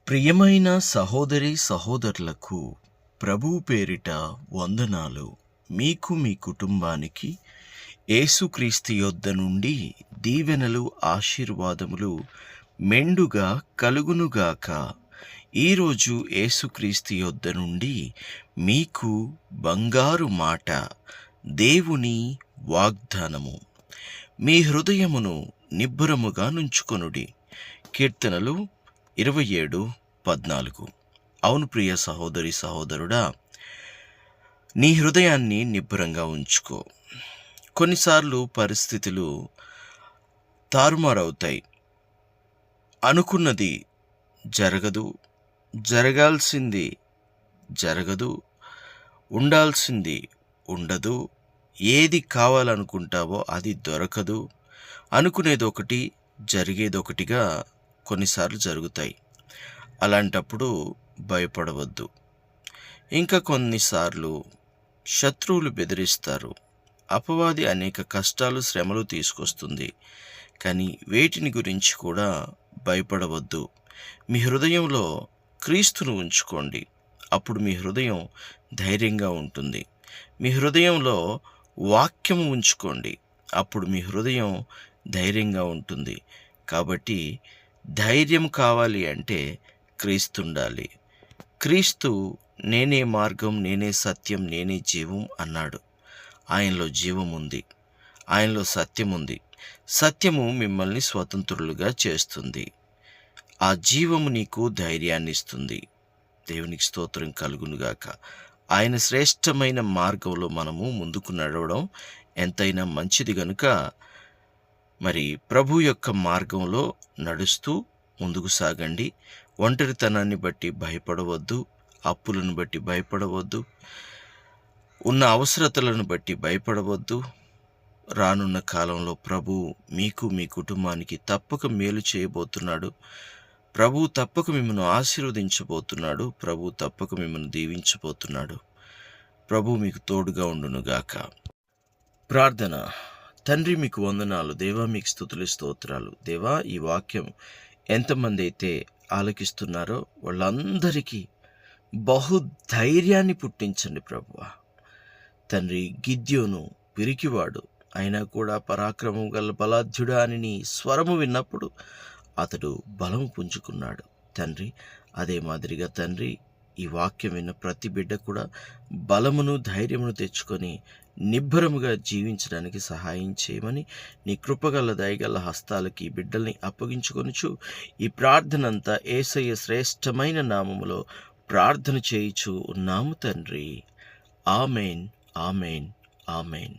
ప్రియమైన సహోదరి సహోదరులకు ప్రభువు పేరిట వందనాలు. మీకు మీ కుటుంబానికి యేసుక్రీస్తు యొద్ద నుండి దీవెనలు ఆశీర్వాదములు మెండుగా కలుగునుగాక. ఈరోజు యేసుక్రీస్తు యొద్ద నుండి మీకు బంగారు మాట, దేవుని వాగ్దానము. మీ హృదయమును నిబ్బరముగా నుంచుకొనుడి. కీర్తనలు 27:14. అవును ప్రియ సహోదరి సహోదరుడా, నీ హృదయాన్ని నిబ్బరంగా ఉంచుకో. కొన్నిసార్లు పరిస్థితులు తారుమారవుతాయి. అనుకున్నది జరగదు, జరగాల్సింది జరగదు, ఉండాల్సింది ఉండదు. ఏది కావాలనుకుంటావో అది దొరకదు. అనుకునేదొకటి, జరిగేదొకటిగా కొన్నిసార్లు జరుగుతాయి. అలాంటప్పుడు భయపడవద్దు. ఇంకా కొన్నిసార్లు శత్రువులు బెదిరిస్తారు. అపవాది అనేక కష్టాలు, శ్రమలు తీసుకొస్తుంది. కానీ వేటిని గురించి కూడా భయపడవద్దు. మీ హృదయంలో క్రీస్తును ఉంచుకోండి. అప్పుడు మీ హృదయం ధైర్యంగా ఉంటుంది. మీ హృదయంలో వాక్యము ఉంచుకోండి. అప్పుడు మీ హృదయం ధైర్యంగా ఉంటుంది. కాబట్టి ధైర్యం కావాలి అంటే క్రీస్తు ఉండాలి. క్రీస్తు నేనే మార్గం, నేనే సత్యం, నేనే జీవం అన్నాడు. ఆయనలో జీవం ఉంది, ఆయనలో సత్యం ఉంది. సత్యము మిమ్మల్ని స్వతంత్రులుగా చేస్తుంది. ఆ జీవము నీకు ధైర్యాన్ని ఇస్తుంది. దేవునికి స్తోత్రం కలుగునుగాక. ఆయన శ్రేష్టమైన మార్గంలో మనము ముందుకు నడవడం ఎంతైనా మంచిది గనుక మరి ప్రభు యొక్క మార్గంలో నడుస్తూ ముందుకు సాగండి. ఒంటరితనాన్ని బట్టి భయపడవద్దు, అప్పులను బట్టి భయపడవద్దు, ఉన్న అవసరతలను బట్టి భయపడవద్దు. రానున్న కాలంలో ప్రభు మీకు, మీ కుటుంబానికి తప్పక మేలు చేయబోతున్నాడు. ప్రభు తప్పక మిమ్మల్ని ఆశీర్వదించబోతున్నాడు. ప్రభు తప్పక మిమ్మల్ని దీవించబోతున్నాడు. ప్రభు మీకు తోడుగా ఉండునుగాక. ప్రార్థన. తండ్రి, మీకు వందనాలు. దేవా, మీకు స్తుతులు, స్తోత్రాలు. దేవా, ఈ వాక్యం ఎంతమంది అయితే ఆలకిస్తున్నారో వాళ్ళందరికీ బహుధైర్యాన్ని పుట్టించండి ప్రభువా. తండ్రి, గిద్యోను పిరికివాడు అయినా కూడా పరాక్రమం గల బలాఢ్యుడా అని నీ స్వరము విన్నప్పుడు అతడు బలము పుంజుకున్నాడు. తండ్రి, అదే మాదిరిగా తండ్రి, ఈ వాక్యం విన్న ప్రతి బిడ్డ కూడా బలమును, ధైర్యమును తెచ్చుకొని నిబ్బరముగా జీవించడానికి సహాయం చేయమని నీ కృపగల దయగల హస్తాలకి ఈ బిడ్డల్ని అప్పగించుకొనుచు ఈ ప్రార్థనంతా యేసయ్య శ్రేష్టమైన నామములో ప్రార్థన చేయుచు ఉన్నాము తండ్రి. Amen, amen, amen.